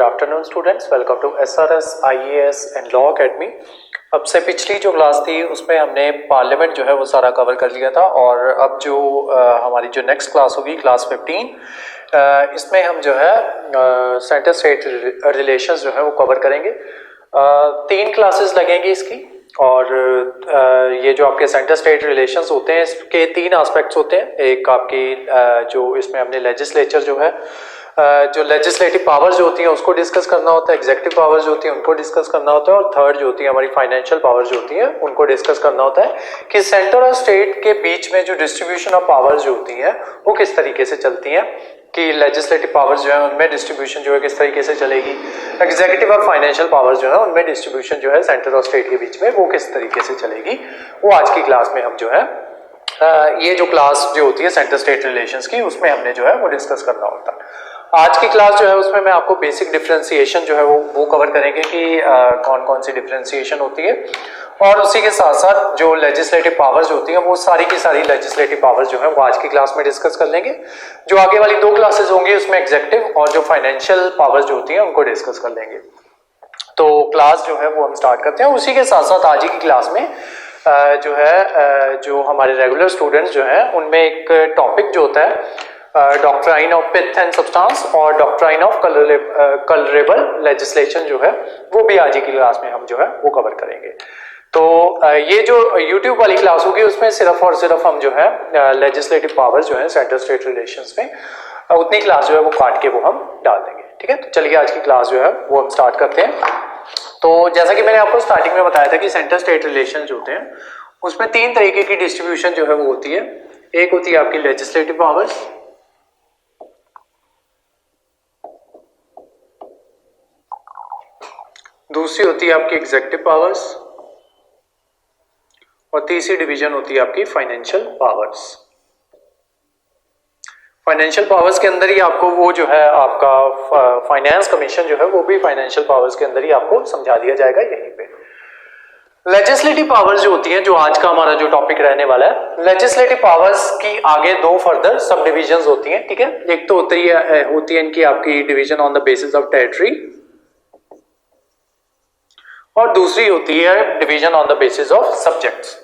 Afternoon students, welcome to SRS IAS and law academy. अब से पिछली जो क्लास थी उसमें हमने पार्लियामेंट जो है वो सारा कवर कर लिया था और अब जो हमारी जो नेक्स्ट क्लास होगी क्लास 15, इसमें हम जो है सेंटर स्टेट रिलेशंस जो है वो कवर करेंगे। 3 क्लासेस लगेंगी इसकी और ये जो आपके सेंटर स्टेट रिलेशंस होते हैं इसके 3 एस्पेक्ट्स होते हैं। एक आपकी जो इसमें हमने लेजिस्लेचर जो है जो लेजिस्लेटिव पावर्स जो होती हैं उसको डिस्कस करना होता है, एग्जीक्यूटिव पावर्स जो होती हैं उनको डिस्कस करना होता है और थर्ड जो होती है हमारी फाइनेंशियल पावर्स जो होती हैं उनको डिस्कस करना होता है कि सेंटर और स्टेट के बीच में जो डिस्ट्रीब्यूशन ऑफ पावर्स जो होती हैं वो किस तरीके से चलती हैं, कि लेजिस्लेटिव पावर्स जो है उनमें डिस्ट्रीब्यूशन जो है किस तरीके से चलेगी, एग्जीक्यूटिव और फाइनेंशियल पावर्स जो है उनमें डिस्ट्रीब्यूशन जो है सेंटर और स्टेट के बीच में वो किस तरीके से चलेगी, वो आज की क्लास में हम जो है ये जो क्लास जो होती है सेंटर स्टेट रिलेशंस की उसमें हमने जो है वो डिस्कस करना होता है। आज की क्लास जो है उसमें मैं आपको बेसिक डिफरेंशिएशन जो है वो कवर करेंगे कि कौन कौन सी डिफरेंशिएशन होती है और उसी के साथ साथ जो लेजिस्लेटिव पावर्स होती हैं वो सारी की सारी लेजिस्लेटिव पावर्स जो है वो आज की क्लास में डिस्कस कर लेंगे। जो आगे वाली 2 क्लासेस होंगी उसमें एग्जीक्यूटिव और जो फाइनेंशियल पावर्स जो होती हैं उनको डिस्कस कर लेंगे। तो क्लास जो है वो हम स्टार्ट करते हैं। उसी के साथ साथ आज की क्लास में जो है जो हमारे रेगुलर स्टूडेंट्स जो है उनमें एक टॉपिक जो होता है doctrine of pith and substance और डॉक्ट्राइन ऑफ कलरेबल लेजिस्लेशन जो है वो भी आज की क्लास में हम जो है वो कवर करेंगे। तो ये जो YouTube वाली क्लास होगी उसमें सिर्फ और सिर्फ हम जो है लेजिस्लेटिव पावर्स जो है सेंटर स्टेट रिलेशंस में उतनी क्लास जो है वो काट के वो हम डाल देंगे। ठीक है, तो चलिए आज की क्लास जो है वो हम स्टार्ट करते हैं। तो जैसा कि मैंने आपको स्टार्टिंग में बताया था कि सेंटर स्टेट रिलेशन जो होते हैं उसमें 3 तरीके की डिस्ट्रीब्यूशन जो है वो होती है। एक होती है आपकी लेजिस्लेटिव पावर्स, दूसरी होती है आपकी एग्जीक्यूटिव पावर्स और तीसरी डिवीजन होती है आपकी फाइनेंशियल पावर्स। फाइनेंशियल पावर्स के अंदर ही आपको वो जो है आपका फाइनेंस कमीशन जो है वो भी फाइनेंशियल पावर्स के अंदर ही आपको समझा दिया जाएगा यहीं पे। लेजिस्लेटिव पावर्स जो होती है, जो आज का हमारा जो टॉपिक रहने वाला है, लेजिस्लेटिव पावर्स की आगे 2 फर्दर सब डिविजन्स होती हैं। ठीक है, एक तो होती है इनकी आपकी division on the basis of territory और दूसरी होती है division on the basis of subjects.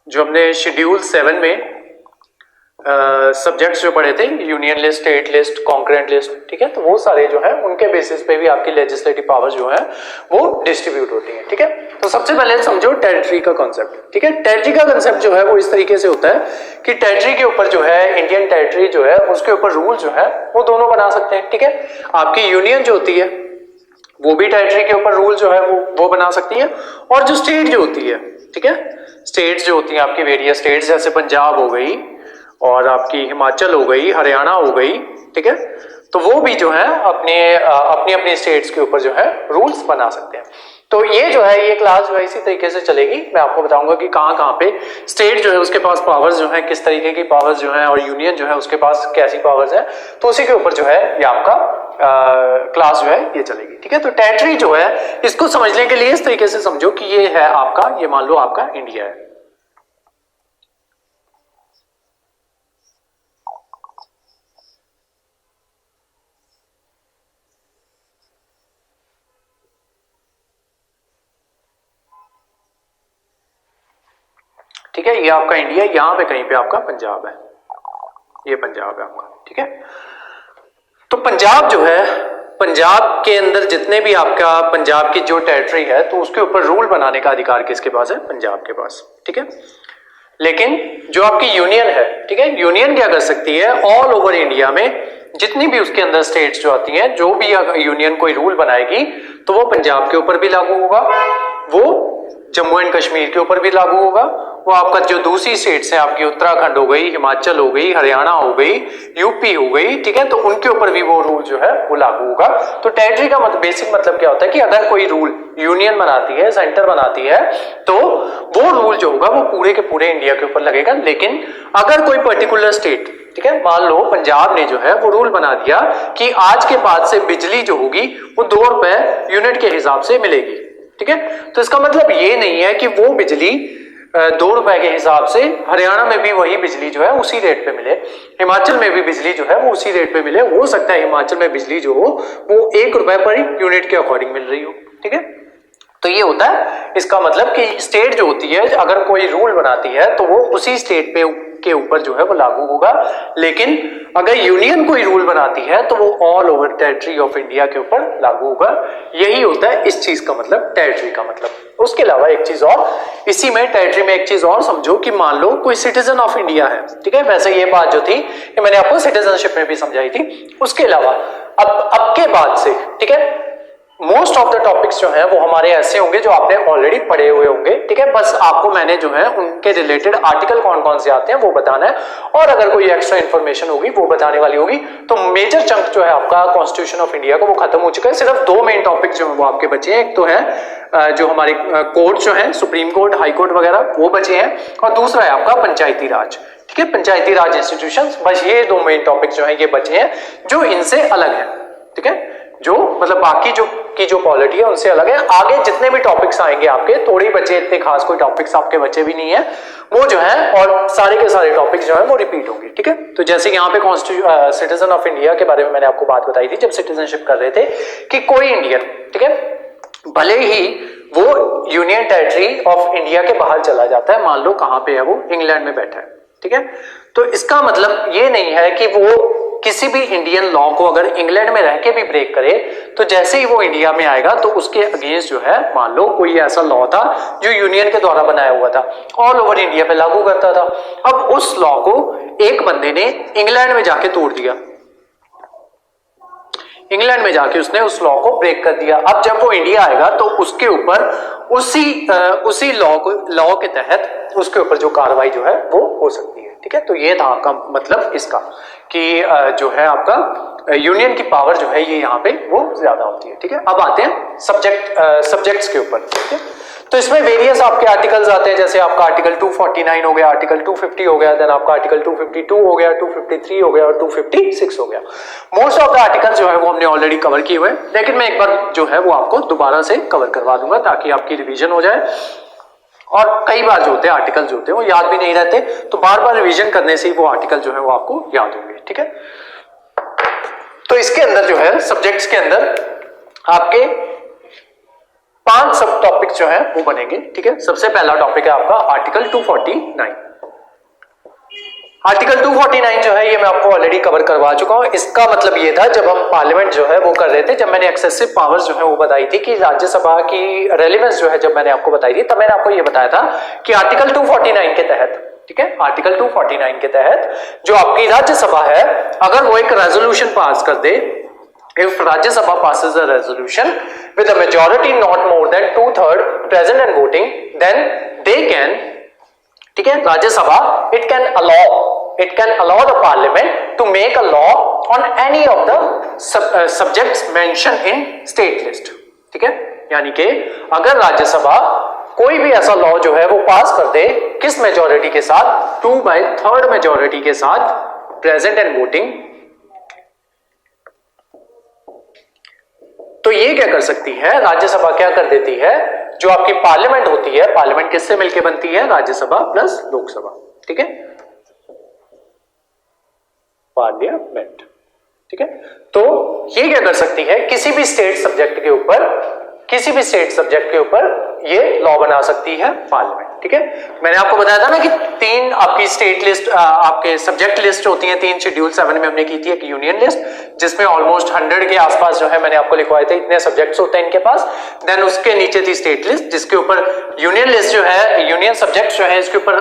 जो हमने शेड्यूल 7 में सब्जेक्ट्स जो पढ़े थे, union list, state list, concurrent list, ठीक है, तो वो सारे जो है उनके बेसिस पे भी आपकी लेजिस्लेटिव पावर्स जो है वो डिस्ट्रीब्यूट होती है। ठीक है, तो सबसे पहले समझो टेरिटरी का कॉन्सेप्ट। ठीक है, टेरिटरी का कॉन्सेप्ट जो है वो इस तरीके से होता है कि टेरिटरी के ऊपर जो है इंडियन टेरिटरी जो है उसके ऊपर रूल जो है वो दोनों बना सकते हैं। ठीक है, आपकी यूनियन जो होती है वो भी टेरिटरी के ऊपर रूल जो है वो बना सकती है और जो स्टेट जो होती है, ठीक है, स्टेट्स जो होती हैं आपकी वेरियस स्टेट्स जैसे पंजाब हो गई और आपकी हिमाचल हो गई, हरियाणा हो गई, ठीक है, तो वो भी जो है अपनी अपनी स्टेट्स के ऊपर जो है रूल्स बना सकते हैं। तो ये जो है ये क्लास जो है इसी तरीके से चलेगी। मैं आपको बताऊंगा कि कहाँ पे स्टेट जो है उसके पास पावर्स जो है किस तरीके की पावर्स जो है और यूनियन जो है उसके पास कैसी पावर्स है, तो उसी के ऊपर जो है ये आपका क्लास जो है ये चलेगी। ठीक है, तो टेरिटरी जो है इसको समझने के लिए इस तरीके से समझो कि ये है आपका, ये मान लो आपका इंडिया है। ठीक है, ये आपका इंडिया, यहां पे कहीं पे आपका पंजाब है, ये पंजाब है आपका। ठीक है, तो पंजाब जो है, पंजाब के अंदर जितने भी आपका पंजाब की जो टेरिटरी है तो उसके ऊपर रूल बनाने का अधिकार किसके पास है? पंजाब के पास। ठीक है, लेकिन जो आपकी यूनियन है, ठीक है, यूनियन क्या कर सकती है, ऑल ओवर इंडिया में जितनी भी उसके अंदर स्टेट्स जो आती हैं, जो भी यूनियन कोई रूल बनाएगी तो वो पंजाब के ऊपर भी लागू होगा, वो जम्मू एंड कश्मीर के ऊपर भी लागू होगा, वो आपका जो दूसरी स्टेट्स हैं आपकी उत्तराखंड हो गई, हिमाचल हो गई, हरियाणा हो गई, यूपी हो गई, ठीक है, तो उनके ऊपर भी वो रूल जो है वो लागू होगा। तो टेरिटरी का बेसिक मतलब क्या होता है कि अगर कोई रूल यूनियन बनाती है, सेंटर बनाती है, तो वो रूल जो होगा वो पूरे के पूरे इंडिया के ऊपर लगेगा। लेकिन अगर कोई पर्टिकुलर स्टेट, ठीक है, मान लो पंजाब ने जो है वो रूल बना दिया कि आज के बाद से बिजली जो होगी वो 2 रुपए यूनिट के हिसाब से मिलेगी, ठीक है, तो इसका मतलब ये नहीं है कि वो बिजली ₹2 के हिसाब से हरियाणा में भी वही बिजली जो है उसी रेट पे मिले, हिमाचल में भी बिजली जो है वो उसी रेट पे मिले। हो सकता है हिमाचल में बिजली जो हो वो ₹1 पर यूनिट के अकॉर्डिंग मिल रही हो, ठीक है। तो ये होता है इसका मतलब कि स्टेट जो होती है अगर कोई रूल बनाती है तो वो उसी स्टेट पे के ऊपर जो है वो लागू होगा, लेकिन अगर यूनियन कोई रूल बनाती है तो वो all over territory of India के ऊपर लागू होगा। यही होता है इस चीज का मतलब, टेरिटरी का मतलब। उसके अलावा एक चीज और, इसी में टेरिटरी में एक चीज और समझो कि मान लो कोई सिटीजन ऑफ इंडिया है, ठीक है। वैसे ये बात जो थी ये मैंने आपको सिटीजनशिप में भी समझाई थी। उसके अलावा अब के बाद से, ठीक है, मोस्ट ऑफ द टॉपिक्स जो हैं वो हमारे ऐसे होंगे जो आपने ऑलरेडी पढ़े हुए होंगे, ठीक है। बस आपको मैंने जो है उनके रिलेटेड आर्टिकल कौन कौन से आते हैं वो बताना है, और अगर कोई एक्स्ट्रा इंफॉर्मेशन होगी वो बताने वाली होगी। तो मेजर चंक जो है आपका कॉन्स्टिट्यूशन ऑफ इंडिया का वो खत्म हो चुका है। सिर्फ 2 मेन टॉपिक जो है वो आपके बचे हैं। एक तो है जो हमारे कोर्ट जो है, सुप्रीम कोर्ट, हाई कोर्ट वगैरह, वो बचे हैं, और दूसरा है आपका पंचायती राज, ठीक है, पंचायती राज इंस्टीट्यूशंस। बस ये 2 मेन टॉपिक जो है ये बचे हैं जो इनसे अलग है, ठीक है, जो मतलब बाकी जो की जो पॉलिटी है उनसे अलग है। आगे जितने भी टॉपिक्स आएंगे आपके थोड़ी बचे, इतने खास कोई टॉपिक्स आपके बचे भी नहीं है वो जो है, और सारे के सारे टॉपिक्स जो है वो रिपीट होंगे, ठीक है। तो जैसे यहाँ पे सिटीजन ऑफ इंडिया के बारे में मैंने आपको बात बताई थी जब सिटीजनशिप कर रहे थे कि कोई इंडियन, ठीक है, भले ही वो यूनियन टेरिटरी ऑफ इंडिया के बाहर चला जाता है, मान लो कहां पे है वो, इंग्लैंड में बैठा है, ठीक है, तो इसका मतलब ये नहीं है कि वो किसी भी इंडियन लॉ को अगर इंग्लैंड में रह के भी ब्रेक करे तो जैसे ही वो इंडिया में आएगा तो उसके अगेंस्ट जो है, मान लो कोई ऐसा लॉ था जो यूनियन के द्वारा बनाया हुआ था, ऑल ओवर इंडिया पे लागू करता था। अब उस लॉ को एक बंदे ने इंग्लैंड में जाके तोड़ दिया, इंग्लैंड में जाके उसने उस लॉ को ब्रेक कर दिया। अब जब वो इंडिया आएगा तो उसके ऊपर उसी लॉ के तहत उसके ऊपर जो कार्रवाई जो है वो हो सकती है, ठीक है। तो ये था आपका मतलब इसका कि जो है आपका यूनियन की पावर जो है ये यहाँ पे वो ज्यादा होती है, ठीक है। अब आते हैं सब्जेक्ट्स के ऊपर, ठीक है। तो इसमें वेरियस आपके आर्टिकल्स आते हैं, जैसे आपका आर्टिकल 249 हो गया, आर्टिकल 250 हो गया, देन आपका आर्टिकल 252 हो गया, 253 हो गया और 256 हो गया। मोस्ट ऑफ द आर्टिकल्स जो है वो हमने ऑलरेडी कवर किए हुए हैं, लेकिन मैं एक बार जो है वो आपको दोबारा से कवर करवा दूंगा ताकि आपकी रिवीजन हो जाए। और कई बार जो होते हैं आर्टिकल जो होते हैं वो याद भी नहीं रहते, तो बार बार रिवीजन करने से ही वो आर्टिकल जो है वो आपको याद होंगे, ठीक है। तो इसके अंदर जो है सब्जेक्ट्स के अंदर आपके 5 सब टॉपिक्स जो है वो बनेंगे, ठीक है। सबसे पहला टॉपिक है आपका आर्टिकल 249। आर्टिकल 249 जो है ये मैं आपको ऑलरेडी कवर करवा चुका हूं। इसका मतलब ये था जब हम पार्लियामेंट जो है वो कर रहे थे, जब मैंने एक्सेसिव पावर्स जो है वो बताई थी कि राज्यसभा की रेलेवेंस जो है जब मैंने आपको बताई थी, तब मैंने आपको ये बताया था कि आर्टिकल 249 के तहत, ठीक है, आर्टिकल 249 के तहत जो आपकी राज्यसभा है अगर वो एक रेजोल्यूशन पास कर दे, if Rajya Sabha passes a resolution with a majority not more than 2/3 present and voting, then they can, ठीक है, Rajya Sabha it can allow the parliament to make a law on any of the subjects mentioned in state list, ठीक है। यानी कि अगर राज्यसभा कोई भी ऐसा लॉ जो है वो पास कर दे, किस मेजॉरिटी के साथ, 2/3 मेजॉरिटी के साथ, प्रेजेंट एंड वोटिंग, तो ये क्या कर सकती है, राज्यसभा क्या कर देती है, जो आपकी पार्लियामेंट होती है, पार्लियामेंट किससे मिलकर बनती है, राज्यसभा प्लस लोकसभा, ठीक है, पार्लियामेंट, ठीक है। तो ये क्या कर सकती है, किसी भी स्टेट सब्जेक्ट के ऊपर ये लॉ बना सकती है पार्लियामेंट, ठीक है। मैंने आपको बताया था ना कि 3 आपकी स्टेट लिस्ट, आपके सब्जेक्ट लिस्ट होती हैं, 3 शेड्यूल 7 में हमने की थी, एक यूनियन लिस्ट जिसमें ऑलमोस्ट 100 के आसपास जो है मैंने आपको लिखवाए थे, इतने सब्जेक्ट्स होते हैं इनके पास। देन उसके नीचे थी स्टेट लिस्ट जिसके ऊपर यूनियन लिस्ट जो है, यूनियन सब्जेक्ट्स जो है इसके ऊपर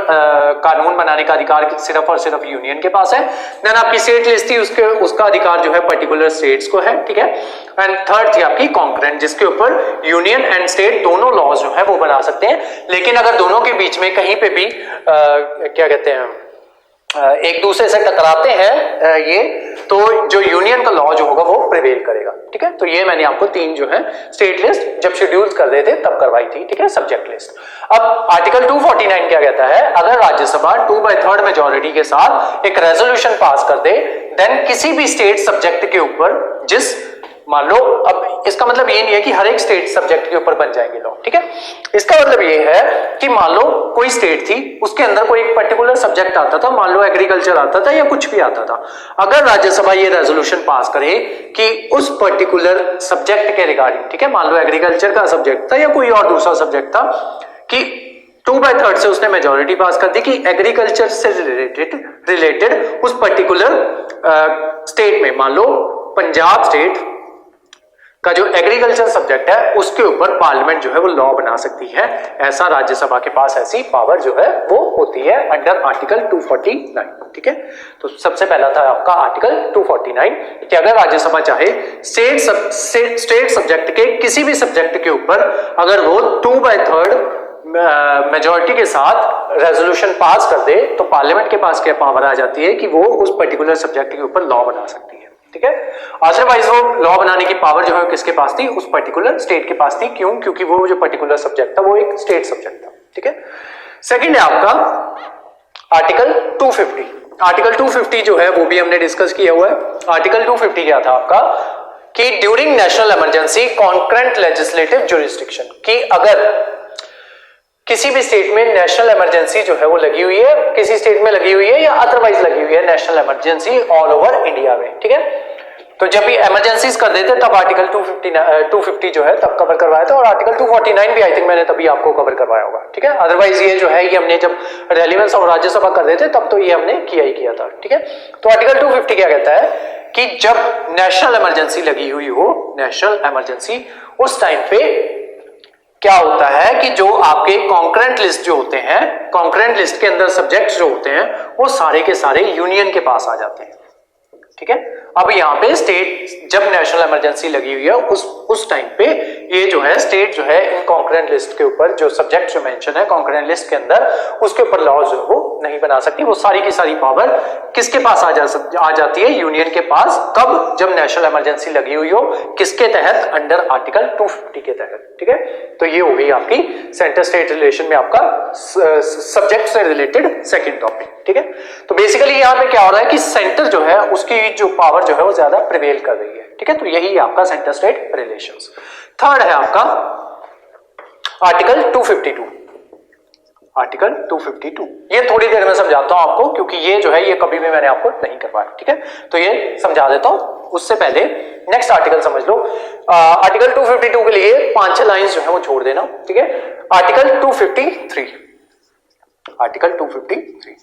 कानून बनाने का अधिकार सिर्फ और सिर्फ यूनियन के पास है। देन आपकी स्टेट लिस्ट थी, उसका अधिकार जो है पर्टिकुलर स्टेट्स को है, ठीक है। एंड थर्ड थी आपकी कॉन्करेंट जिसके ऊपर यूनियन एंड स्टेट दोनों लॉज जो है वो बना सकते हैं, लेकिन अगर दोनों के बीच में कहीं पे भी क्या कहते हैं एक दूसरे से टकराते हैं ये, तो जो यूनियन का लॉ जो होगा वो प्रिवेल करेगा, ठीक है। तो ये मैंने आपको 3 जो है स्टेट लिस्ट जब शेड्यूल्स कर रहे थे तब करवाई थी, ठीक है, सब्जेक्ट लिस्ट। अब आर्टिकल 249 क्या कहता है, अगर राज्यसभा 2/3 मेजॉरिटी के साथ एक रेजोल्यूशन पास कर दे, देन किसी भी स्टेट सब्जेक्ट के ऊपर जिस, मान लो अब इसका मतलब ये नहीं है कि हर एक स्टेट सब्जेक्ट के ऊपर बन जाएंगे लॉ, ठीक है। इसका मतलब ये है कि मान लो कोई स्टेट थी, उसके अंदर कोई एक पर्टिकुलर सब्जेक्ट आता था, मान लो एग्रीकल्चर आता था या कुछ भी आता था। अगर राज्यसभा ये रेजोल्यूशन पास करे कि उस पर्टिकुलर सब्जेक्ट के रिगार्डिंग, ठीक है, मान लो एग्रीकल्चर का सब्जेक्ट था या कोई और दूसरा सब्जेक्ट था, कि 2/3 से उसने मेजोरिटी पास कर दी कि एग्रीकल्चर से रिलेटेड उस पर्टिकुलर स्टेट में, मान लो पंजाब स्टेट का जो एग्रीकल्चर सब्जेक्ट है उसके ऊपर पार्लियामेंट जो है वो लॉ बना सकती है। ऐसा राज्यसभा के पास ऐसी पावर जो है वो होती है अंडर आर्टिकल 249, ठीक है। तो सबसे पहला था आपका आर्टिकल 249 कि अगर राज्यसभा चाहे स्टेट सब्जेक्ट के किसी भी सब्जेक्ट के ऊपर अगर वो 2/3 मेजॉरिटी के साथ रेजोल्यूशन पास कर दे तो पार्लियामेंट के पास क्या पावर आ जाती है कि वो उस पर्टिकुलर सब्जेक्ट के ऊपर लॉ बना सकती है, ठीक है। अदरवाइज वो लॉ बनाने की पावर जो है किसके पास थी, उस पर्टिकुलर स्टेट के पास थी। क्यों? क्योंकि वो जो पर्टिकुलर सब्जेक्ट था वो एक स्टेट सब्जेक्ट था, ठीक है। सेकंड है आपका आर्टिकल 250। आर्टिकल 250 जो है वो भी हमने डिस्कस किया हुआ है। आर्टिकल 250 क्या था आपका कि during national emergency concurrent legislative jurisdiction, कि अगर किसी भी स्टेट में नेशनल इमरजेंसी जो है वो लगी हुई है, किसी स्टेट में लगी हुई है या अदरवाइज लगी हुई है national emergency all over India में, ठीक है। तो जब भी इमरजेंसीज कर देते तब आर्टिकल 250 जो है तब कवर करवाया था, और आर्टिकल 249 भी आई थिंक मैंने तभी आपको कवर करवाया होगा, ठीक है। अदरवाइज ये जो है ये हमने जब रेलेवेंस ऑफ राज्यसभा कर देते तब तो ये हमने किया ही किया था, ठीक है। तो आर्टिकल 250 क्या कहता है कि जब नेशनल इमरजेंसी लगी हुई हो, नेशनल इमरजेंसी, उस टाइम पे क्या होता है कि जो आपके कॉन्करेंट लिस्ट जो होते हैं, कॉन्करेंट लिस्ट के अंदर सब्जेक्ट्स जो होते हैं वो सारे के सारे यूनियन के पास आ जाते हैं, ठीक है। अब यहाँ पे स्टेट जब नेशनल इमरजेंसी लगी हुई है उस टाइम पे ये जो है स्टेट जो है इन कॉन्करेंट लिस्ट के ऊपर जो सब्जेक्ट जो मेंशन है कॉन्करेंट लिस्ट के अंदर उसके ऊपर लॉ जो है वो नहीं बना सकती। वो सारी की सारी पावर किसके पास आ जाती है, यूनियन के पास। कब? जब नेशनल इमरजेंसी लगी हुई हो, किसके तहत? अंडर आर्टिकल 250 के तहत, ठीक है। तो ये हो गई आपकी सेंटर स्टेट रिलेशन में आपका सब्जेक्ट से रिलेटेड सेकंड टॉपिक, ठीक है। तो बेसिकली यहाँ पे क्या हो रहा है कि सेंटर जो है उसकी जो पावर जो है वो ज्यादा प्रिवेल कर रही है, ठीक है। तो यही आपका सेंटर स्टेट रिलेशंस। थर्ड है आपका आर्टिकल 252। आर्टिकल 252 ये थोड़ी देर में समझाता हूं आपको, क्योंकि ये जो है ये कभी भी मैंने आपको नहीं करवाया, ठीक है। तो ये समझा देता हूं, उससे पहले नेक्स्ट आर्टिकल समझ लो। आर्टिकल 252 के लिए 5-6 लाइंस जो है वो छोड़ देना, ठीक है। आर्टिकल 253, आर्टिकल 253,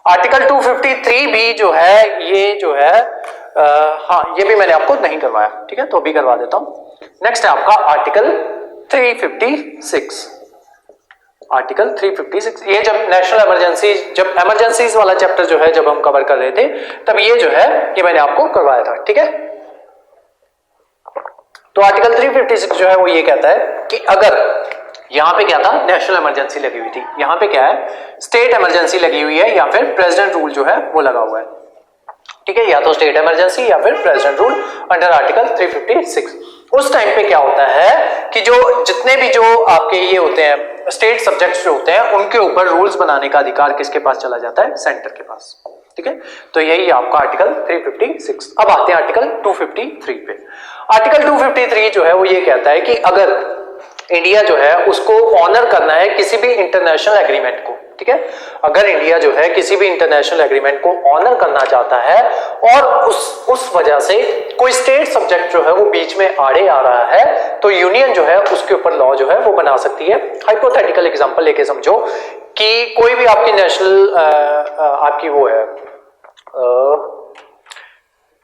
आर्टिकल 253 भी जो है ये जो है हाँ ये भी मैंने आपको नहीं करवाया, ठीक है। तो अभी करवा देता हूं। नेक्स्ट है आपका आर्टिकल 356। आर्टिकल 356 ये जब नेशनल इमरजेंसी, जब इमरजेंसीज वाला चैप्टर जो है जब हम कवर कर रहे थे तब ये जो है ये मैंने आपको करवाया था, ठीक है। तो आर्टिकल 356 जो है वो ये कहता है कि अगर यहां पे क्या था, नेशनल इमरजेंसी लगी हुई थी, यहां पे क्या है, स्टेट इमरजेंसी लगी हुई है या फिर प्रेसिडेंट रूल जो है वो लगा हुआ है, ठीक है। या तो स्टेट इमरजेंसी या फिर प्रेसिडेंट रूल अंडर आर्टिकल 356। उस टाइम पे क्या होता है कि जो जितने भी जो आपके ये होते हैं स्टेट सब्जेक्ट्स जो होते हैं उनके ऊपर रूल्स बनाने का अधिकार किसके पास चला जाता है, सेंटर के पास, ठीक है। तो यही आपका आर्टिकल 356। अब आते हैं आर्टिकल 253 पे। आर्टिकल 253 जो है वो ये कहता है कि अगर इंडिया जो है उसको ऑनर करना है किसी भी इंटरनेशनल एग्रीमेंट को, ठीक है। अगर इंडिया जो है किसी भी इंटरनेशनल एग्रीमेंट को ऑनर करना चाहता है और उस वजह से कोई स्टेट सब्जेक्ट जो है वो बीच में आड़े आ रहा है तो यूनियन जो है उसके ऊपर लॉ जो है वो बना सकती है। हाइपोथेटिकल एग्जांपल लेके समझो कि कोई भी आपकी नेशनल आपकी वो है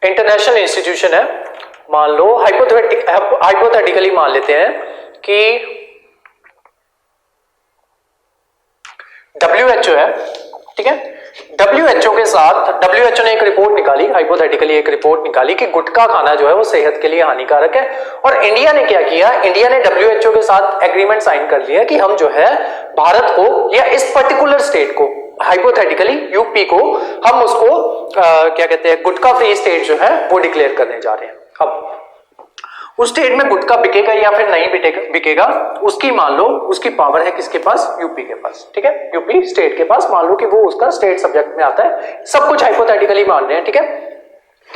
इंटरनेशनल इंस्टीट्यूशन है, मान लो हाइपोथेटिकली मान लेते हैं कि WHO है, ठीक है। WHO के साथ WHO ने एक रिपोर्ट निकाली, हाइपोथेटिकली एक रिपोर्ट निकाली कि गुटखा खाना जो है वो सेहत के लिए हानिकारक है। और इंडिया ने क्या किया, इंडिया ने WHO के साथ एग्रीमेंट साइन कर लिया कि हम जो है भारत को या इस पर्टिकुलर स्टेट को, हाइपोथेटिकली यूपी को, हम उसको क्या कहते हैं गुटखा फ्री स्टेट जो है वो डिक्लेयर करने जा रहे हैं। अब उस स्टेट में गुटखा बिकेगा या फिर नहीं बिकेगा उसकी मान लो उसकी पावर है किसके पास, यूपी के पास, ठीक है। यूपी स्टेट के पास मान लो कि वो उसका स्टेट सब्जेक्ट में आता है। सब कुछ हाइपोथेटिकली मान रहे हैं, ठीक है,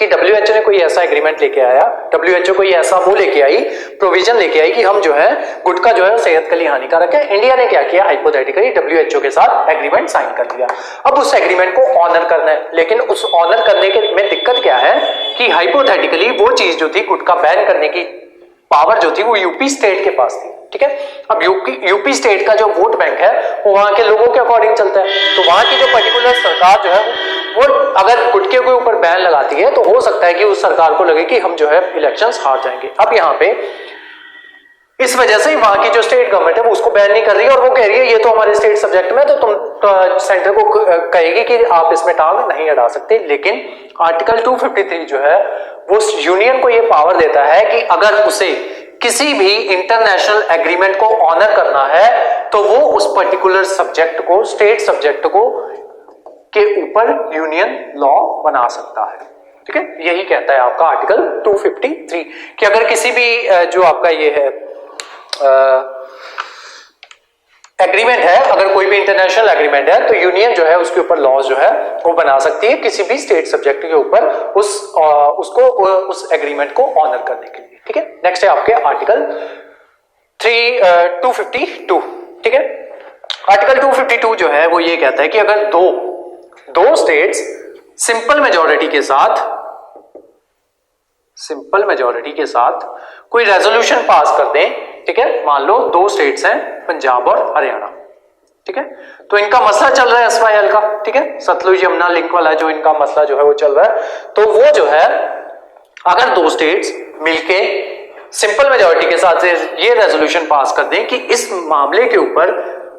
कि WHO ने कोई ऐसा एग्रीमेंट लेके आया, WHO कोई ऐसा वो लेके आई, प्रोविजन लेके आई कि हम जो है गुटखा जो है सेहत के लिए हानिकारक है। इंडिया ने क्या किया, हाइपोथेटिकली WHO के साथ एग्रीमेंट साइन कर लिया। अब उस एग्रीमेंट को ऑनर करना है, लेकिन उस ऑनर करने के में दिक्कत क्या है कि हाइपोथेटिकली वो चीज जो थी गुटखा बैन करने की पावर जो थी वो यूपी स्टेट के पास थी, ठीक है। अब यूपी स्टेट का जो वोट बैंक है वो वहां के लोगों के अकॉर्डिंग चलता है, तो वहां की जो पर्टिकुलर सरकार जो है वो अगर गुटखे के ऊपर बैन लगाती है तो हो सकता है कि उस सरकार को लगे कि हम जो है इलेक्शंस हार जाएंगे। अब यहाँ पे इस वजह से वहां की जो स्टेट गवर्नमेंट है वो उसको बैन नहीं कर रही है, और वो कह रही है ये तो हमारे स्टेट सब्जेक्ट में, तो तुम सेंटर को कहेगी कि आप इसमें टांग नहीं अड़ा सकते। लेकिन आर्टिकल 253 जो है वो यूनियन को ये पावर देता है कि अगर उसे किसी भी इंटरनेशनल एग्रीमेंट को ऑनर करना है तो वो उस पर्टिकुलर सब्जेक्ट को, स्टेट सब्जेक्ट को के ऊपर यूनियन लॉ बना सकता है, ठीक है। यही कहता है आपका आर्टिकल 253 कि अगर किसी भी जो आपका ये है एग्रीमेंट है, अगर कोई भी इंटरनेशनल एग्रीमेंट है तो यूनियन जो है उसके ऊपर लॉज जो है वो बना सकती है किसी भी स्टेट सब्जेक्ट के ऊपर उस एग्रीमेंट को ऑनर करने के लिए, ठीक है। नेक्स्ट है आपके आर्टिकल 252, ठीक है। आर्टिकल 252 जो है वो ये कहता है कि अगर दो स्टेट्स सिंपल मेजॉरिटी के साथ कोई रेजोल्यूशन पास कर दें, ठीक है। मान लो दो स्टेट्स हैं पंजाब और हरियाणा, ठीक है, तो इनका मसला चल रहा है SYL का, ठीक है, सतलुज यमुना लिंक वाला जो इनका मसला जो है वो चल रहा है। तो वो जो है अगर दो स्टेट्स मिलके सिंपल मेजॉरिटी के साथ ये रेजोल्यूशन पास कर दें कि इस मामले के ऊपर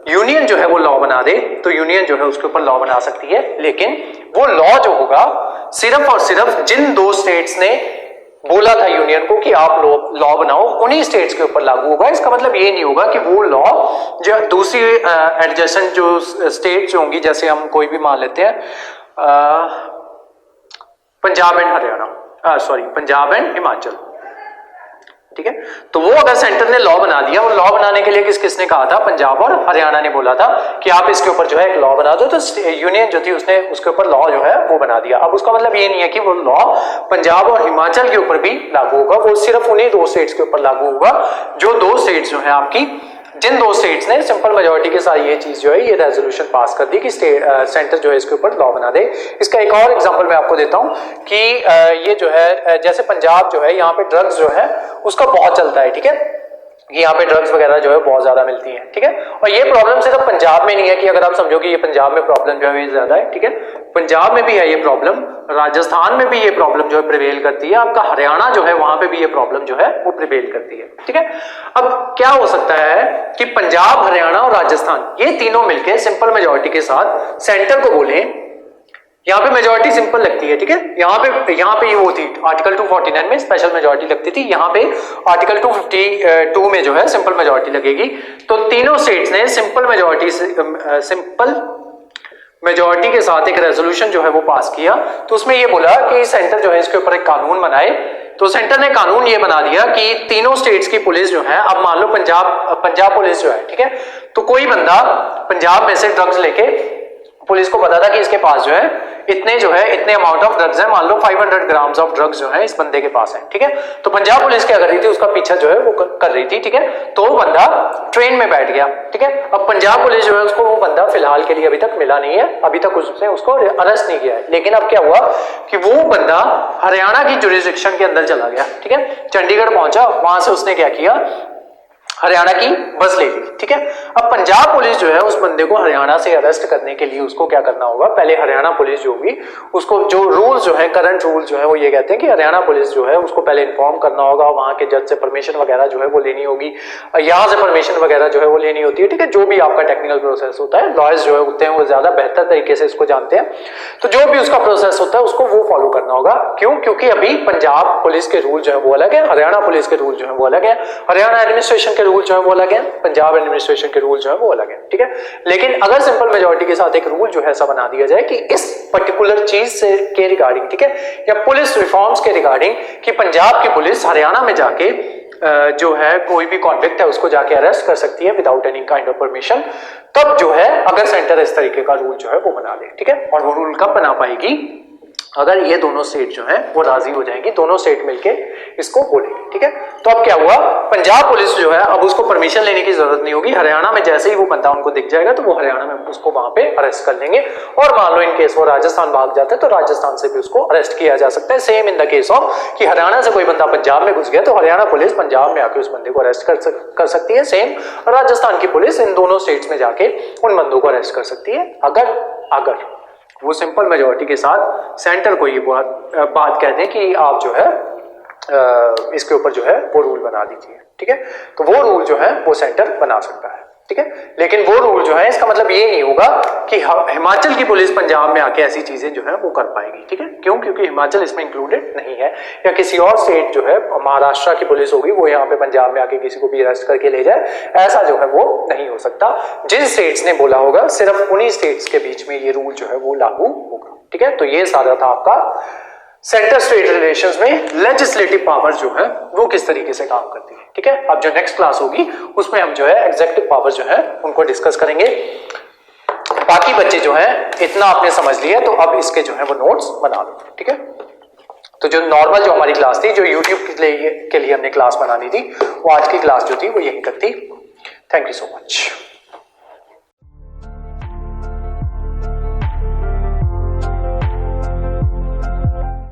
यूनियन जो है वो लॉ बना दे, तो यूनियन जो है उसके ऊपर लॉ बना सकती है। लेकिन वो लॉ जो होगा सिर्फ और सिर्फ जिन दो स्टेट्स ने बोला था यूनियन को कि आप लॉ बनाओ उन्हीं स्टेट्स के ऊपर लागू होगा। इसका मतलब ये नहीं होगा कि वो लॉ जो दूसरी एडजेसेंट जो स्टेट्स होंगी, जैसे हम कोई भी मान लेते हैं पंजाब एंड हिमाचल, ठीक है, तो वो अगर सेंटर ने लॉ बना दिया, और लॉ बनाने के लिए किसने कहा था, पंजाब और हरियाणा ने बोला था कि आप इसके ऊपर जो है एक लॉ बना दो, तो यूनियन जो थी उसने उसके ऊपर लॉ जो है वो बना दिया। अब उसका मतलब ये नहीं है कि वो लॉ पंजाब और हिमाचल के ऊपर भी लागू होगा, वो सिर्फ उन्हीं दो स्टेट्स के ऊपर लागू होगा जो दो स्टेट्स जो है आपकी, जिन दो स्टेट्स ने सिंपल मेजॉरिटी के साथ ये चीज जो है ये रेजोल्यूशन पास कर दी कि सेंटर जो है इसके ऊपर लॉ बना दे। इसका एक और एग्जांपल मैं आपको देता हूं कि ये जो है जैसे पंजाब जो है यहाँ पे ड्रग्स जो है उसका बहुत चलता है, ठीक है, यहाँ पे ड्रग्स वगैरह जो है बहुत ज्यादा मिलती हैं, ठीक है। और ये प्रॉब्लम सिर्फ पंजाब में नहीं है कि अगर आप समझो कि ये पंजाब में प्रॉब्लम जो है ये ज्यादा है, ठीक है, पंजाब में भी है ये प्रॉब्लम, राजस्थान में भी ये प्रॉब्लम जो है प्रिवेल करती है, आपका हरियाणा जो है वहां पे भी ये प्रॉब्लम जो है वो प्रिवेल करती है, ठीक है। अब क्या हो सकता है कि पंजाब, हरियाणा और राजस्थान ये तीनों मिलकर सिंपल मेजॉरिटी के साथ सेंटर को बोले, यहाँ पे मेजॉरिटी सिंपल लगती है, ठीक है, यहाँ पे ये वो थी आर्टिकल 249 में स्पेशल मेजॉरिटी लगती थी, यहाँ पे आर्टिकल 252 में जो है सिंपल मेजॉरिटी लगेगी। तो तीनों स्टेट्स ने सिंपल मेजॉरिटी के साथ एक रेजोल्यूशन जो है वो पास किया, तो उसमें ये बोला कि सेंटर जो है इसके ऊपर एक कानून बनाए। तो सेंटर ने कानून ये बना दिया कि तीनों स्टेट्स की पुलिस जो है, अब मान लो पंजाब पुलिस जो है, ठीक है, तो कोई बंदा पंजाब में से ड्रग्स लेके पुलिस को पता था कि इसके पास जो है इतने अमाउंट ऑफ ड्रग्स है, मान लो 500 ग्राम्स ऑफ ड्रग्स जो है इस बंदे के पास है, ठीक है। तो पंजाब पुलिस क्या कर रही थी, उसका पीछा जो है वो कर रही थी, ठीक है। तो वो बंदा ट्रेन में बैठ गया, ठीक है। अब पंजाब पुलिस जो है उसको वो बंदा फिलहाल के लिए अभी तक मिला नहीं है, अभी तक उसने उसको अरेस्ट नहीं किया है। लेकिन अब क्या हुआ कि वो बंदा हरियाणा की जुरिस्डिक्शन के अंदर चला गया, ठीक है, चंडीगढ़ पहुंचा, वहां से उसने क्या किया, हरियाणा की बस ले ली, ठीक है। अब पंजाब पुलिस जो है उस बंदे को हरियाणा से अरेस्ट करने के लिए उसको क्या करना होगा, पहले हरियाणा पुलिस जो होगी उसको जो रूल्स जो है, करंट रूल जो है वो ये कहते हैं कि हरियाणा पुलिस जो है उसको पहले इन्फॉर्म करना होगा, वहां के जज से परमिशन वगैरह जो है वो लेनी होगी, यहाँ से परमिशन वगैरह जो है वो लेनी होती है, ठीक है, जो भी आपका टेक्निकल प्रोसेस होता है, लॉयर्स जो है होते हैं वो ज्यादा बेहतर तरीके से इसको जानते हैं, तो जो भी उसका प्रोसेस होता है उसको वो फॉलो करना होगा। क्यों? क्योंकि अभी पंजाब पुलिस के रूल जो है वो अलग है, हरियाणा पुलिस के रूल जो है वो अलग है, हरियाणा एडमिनिस्ट्रेशन के रूल जो है वो अलग है, पंजाब एडमिनिस्ट्रेशन के रूल जो है वो अलग है, ठीक है। लेकिन अगर सिंपल मेजॉरिटी के साथ एक रूल जो है ऐसा बना दिया जाए कि इस पर्टिकुलर चीज से के रिगार्डिंग, ठीक है, या पुलिस रिफॉर्म्स के रिगार्डिंग कि पंजाब की पुलिस हरियाणा में जाके जो है कोई भी कॉन्विक्ट है उसको जाके अरेस्ट कर सकती है without any kind of permission, तब जो है अगर सेंटर इस तरीके का रूल जो है वो बना दे, ठीक है। और वो रूल कब बना पाएगी, अगर ये दोनों स्टेट जो हैं वो राजी हो जाएंगी, दोनों स्टेट मिलके इसको बोलेंगे, ठीक है। तो अब क्या हुआ, पंजाब पुलिस जो है अब उसको परमिशन लेने की जरूरत नहीं होगी, हरियाणा में जैसे ही वो बंदा उनको दिख जाएगा तो वो हरियाणा में उसको वहां पे अरेस्ट कर लेंगे, और मान लो इन केस वो राजस्थान भाग जाता है तो राजस्थान से भी उसको अरेस्ट किया जा सकता है। Same in the case of कि हरियाणा से कोई बंदा पंजाब में घुस गया तो हरियाणा पुलिस पंजाब में आके उस बंदे को अरेस्ट कर सकती है, सेम राजस्थान की पुलिस इन दोनों स्टेट्स में जाके उन बंदों को अरेस्ट कर सकती है, अगर वो सिंपल मेजॉरिटी के साथ सेंटर को ये बात कह दें कि आप जो है इसके ऊपर जो है वो रूल बना दीजिए, ठीक है। तो वो रूल जो है वो सेंटर बना सकता है, ठीक है। लेकिन वो रूल जो है इसका मतलब ये नहीं होगा कि हिमाचल की पुलिस पंजाब में आके ऐसी चीजें जो है वो कर पाएगी, ठीक है। क्यों? क्योंकि हिमाचल इसमें इंक्लूडेड नहीं है, या किसी और स्टेट जो है महाराष्ट्र की पुलिस होगी वो यहाँ पे पंजाब में आके किसी को भी अरेस्ट करके ले जाए, ऐसा जो है वो नहीं हो सकता। जिन स्टेट्स ने बोला होगा सिर्फ उन्हीं स्टेट्स के बीच में ये रूल जो है वो लागू होगा, ठीक है। तो ये सारा था आपका सेंटर स्टेट रिलेशंस में लेजिस्लेटिव पावर जो है वो किस तरीके से काम करती है, ठीक है। अब जो नेक्स्ट क्लास होगी उसमें हम जो है एग्जीक्यूटिव पावर जो है उनको डिस्कस करेंगे। बाकी बच्चे जो है इतना आपने समझ लिया तो अब इसके जो है वो नोट्स बना लो, ठीक है। तो जो नॉर्मल जो हमारी क्लास थी, जो यूट्यूब के लिए हमने क्लास बनानी थी, वो आज की क्लास जो थी वो यहीं तक थी। Thank you so much.